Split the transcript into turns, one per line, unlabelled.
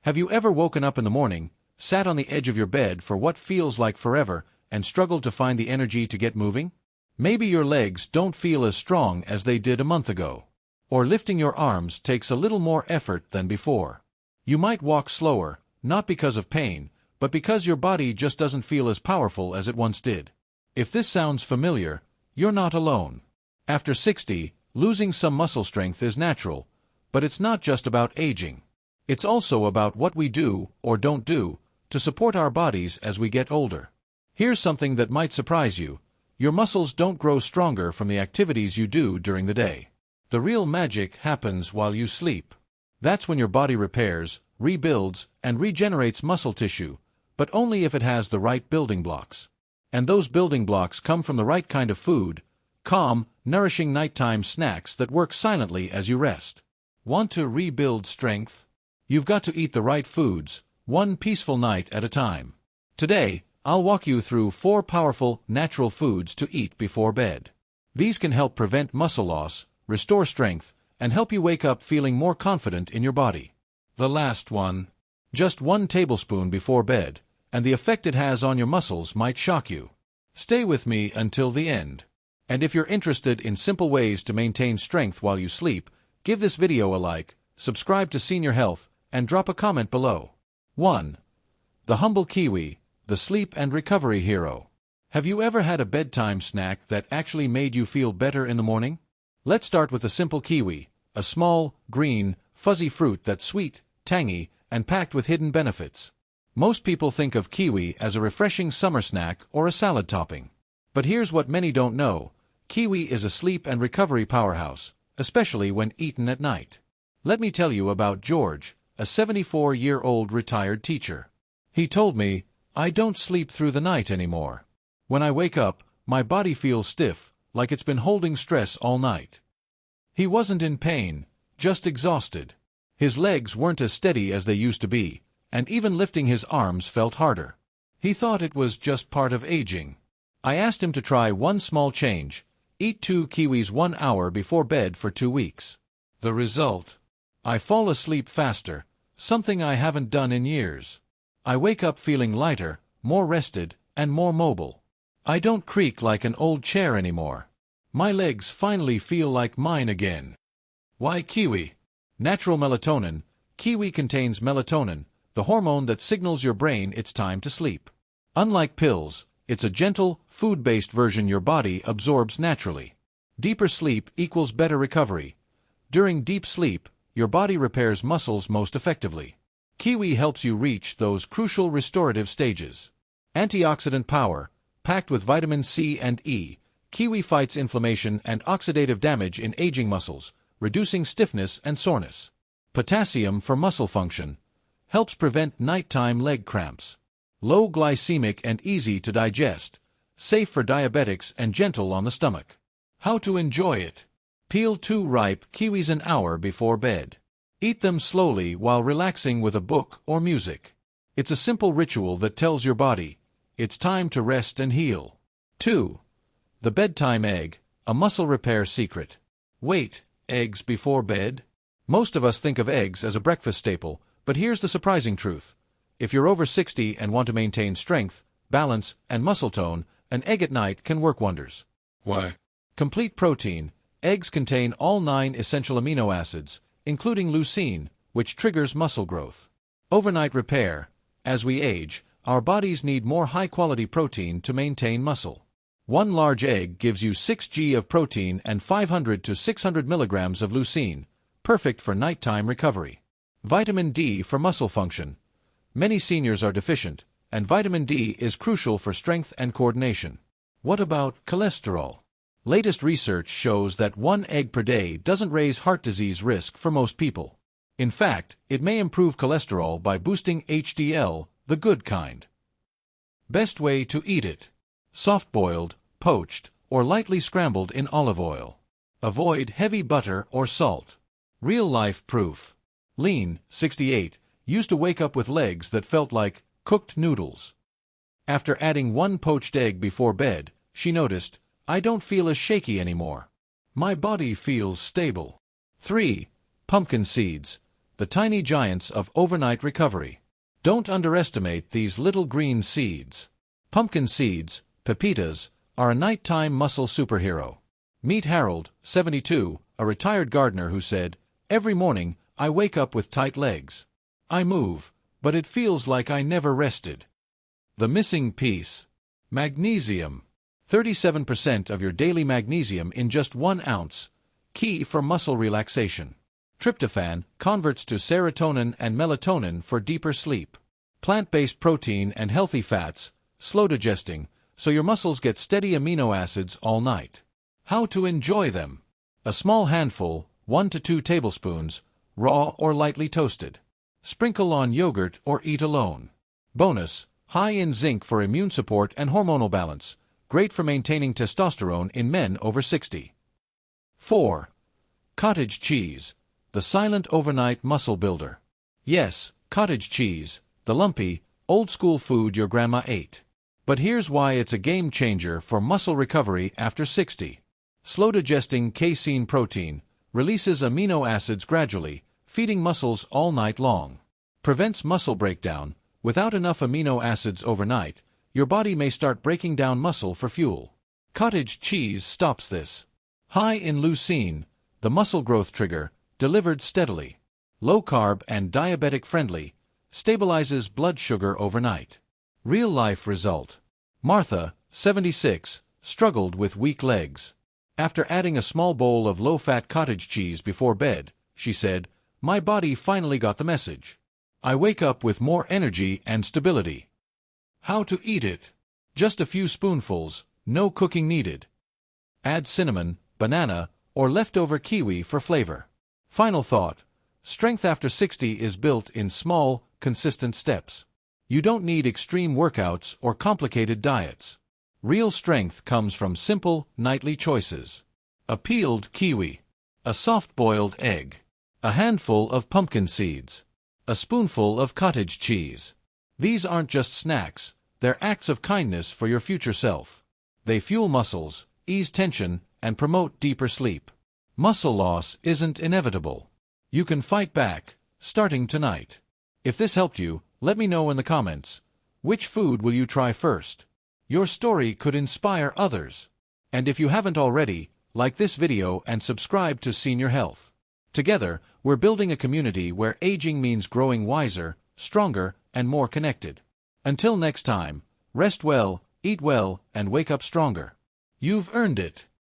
Have you ever woken up in the morning, sat on the edge of your bed for what feels like forever, and struggled to find the energy to get moving? Maybe your legs don't feel as strong as they did a month ago. Or lifting your arms takes a little more effort than before. You might walk slower, not because of pain, but because your body just doesn't feel as powerful as it once did. If this sounds familiar, you're not alone. After 60, losing some muscle strength is natural, but it's not just about aging. It's also about what we do, or don't do, to support our bodies as we get older. Here's something that might surprise you. Your muscles don't grow stronger from the activities you do during the day. The real magic happens while you sleep. That's when your body repairs, rebuilds, and regenerates muscle tissue, but only if it has the right building blocks. And those building blocks come from the right kind of food, calm, nourishing nighttime snacks that work silently as you rest. Want to rebuild strength? You've got to eat the right foods, one peaceful night at a time. Today, I'll walk you through 4 powerful, natural foods to eat before bed. These can help prevent muscle loss, restore strength, and help you wake up feeling more confident in your body. The last one. Just 1 tablespoon before bed, and the effect it has on your muscles might shock you. Stay with me until the end. And if you're interested in simple ways to maintain strength while you sleep, give this video a like, subscribe to Senior Health, and drop a comment below. 1. The humble kiwi, the sleep and recovery hero. Have you ever had a bedtime snack that actually made you feel better in the morning? Let's start with the simple kiwi, a small, green, fuzzy fruit that's sweet, tangy, and packed with hidden benefits. Most people think of kiwi as a refreshing summer snack or a salad topping. But here's what many don't know. Kiwi is a sleep and recovery powerhouse, especially when eaten at night. Let me tell you about George, a 74-year-old retired teacher. He told me, "I don't sleep through the night anymore. When I wake up, my body feels stiff, like it's been holding stress all night." He wasn't in pain, just exhausted. His legs weren't as steady as they used to be, and even lifting his arms felt harder. He thought it was just part of aging. I asked him to try one small change: eat 2 kiwis 1 hour before bed for 2 weeks. The result? I fall asleep faster, something I haven't done in years. I wake up feeling lighter, more rested, and more mobile. I don't creak like an old chair anymore. My legs finally feel like mine again. Why kiwi? Natural melatonin. Kiwi contains melatonin, the hormone that signals your brain it's time to sleep. Unlike pills, it's a gentle, food-based version your body absorbs naturally. Deeper sleep equals better recovery. During deep sleep, your body repairs muscles most effectively. Kiwi helps you reach those crucial restorative stages. Antioxidant power. Packed with vitamin C and E, kiwi fights inflammation and oxidative damage in aging muscles, reducing stiffness and soreness. Potassium for muscle function. Helps prevent nighttime leg cramps. Low glycemic and easy to digest. Safe for diabetics and gentle on the stomach. How to enjoy it? Peel 2 ripe kiwis an hour before bed. Eat them slowly while relaxing with a book or music. It's a simple ritual that tells your body, it's time to rest and heal. 2. The bedtime egg, a muscle repair secret. Wait, eggs before bed? Most of us think of eggs as a breakfast staple, but here's the surprising truth. If you're over 60 and want to maintain strength, balance, and muscle tone, an egg at night can work wonders.
Why?
Complete protein. Eggs contain all 9 essential amino acids, including leucine, which triggers muscle growth. Overnight repair. As we age, our bodies need more high-quality protein to maintain muscle. 1 large egg gives you 6 g of protein and 500 to 600 milligrams of leucine, perfect for nighttime recovery. Vitamin D for muscle function. Many seniors are deficient, and vitamin D is crucial for strength and coordination. What about cholesterol? Latest research shows that 1 egg per day doesn't raise heart disease risk for most people. In fact, it may improve cholesterol by boosting HDL, the good kind. Best way to eat it: soft-boiled, poached, or lightly scrambled in olive oil. Avoid heavy butter or salt. Real-life proof. Lean, 68, used to wake up with legs that felt like cooked noodles. After adding 1 poached egg before bed, she noticed, "I don't feel as shaky anymore. My body feels stable." 3. Pumpkin seeds. the tiny giants of overnight recovery. Don't underestimate these little green seeds. Pumpkin seeds, pepitas, are a nighttime muscle superhero. Meet Harold, 72, a retired gardener who said, "Every morning, I wake up with tight legs. I move, but it feels like I never rested." The missing piece. Magnesium. 37% of your daily magnesium in just 1 ounce. Key for muscle relaxation. Tryptophan converts to serotonin and melatonin for deeper sleep. Plant-based protein and healthy fats, slow digesting, so your muscles get steady amino acids all night. How to enjoy them. A small handful, 1 to 2 tablespoons, raw or lightly toasted. Sprinkle on yogurt or eat alone. Bonus, high in zinc for immune support and hormonal balance, great for maintaining testosterone in men over 60. 4. Cottage cheese, the silent overnight muscle builder. Yes, cottage cheese, the lumpy, old-school food your grandma ate. But here's why it's a game changer for muscle recovery after 60. Slow-digesting casein protein releases amino acids gradually, feeding muscles all night long. Prevents muscle breakdown. Without enough amino acids overnight, your body may start breaking down muscle for fuel. Cottage cheese stops this. High in leucine, the muscle growth trigger, delivered steadily. Low-carb and diabetic-friendly, stabilizes blood sugar overnight. Real-life result. Martha, 76, struggled with weak legs. After adding a small bowl of low-fat cottage cheese before bed, she said, "My body finally got the message. I wake up with more energy and stability." How to eat it. Just a few spoonfuls, no cooking needed. Add cinnamon, banana, or leftover kiwi for flavor. Final thought. Strength after 60 is built in small, consistent steps. You don't need extreme workouts or complicated diets. Real strength comes from simple, nightly choices. A peeled kiwi. A soft-boiled egg. A handful of pumpkin seeds. A spoonful of cottage cheese. These aren't just snacks, they're acts of kindness for your future self. They fuel muscles, ease tension, and promote deeper sleep. Muscle loss isn't inevitable. You can fight back, starting tonight. If this helped you, let me know in the comments. Which food will you try first? Your story could inspire others. And if you haven't already, like this video and subscribe to Senior Health. Together, we're building a community where aging means growing wiser, stronger, and more connected. Until next time, rest well, eat well, and wake up stronger. You've earned it.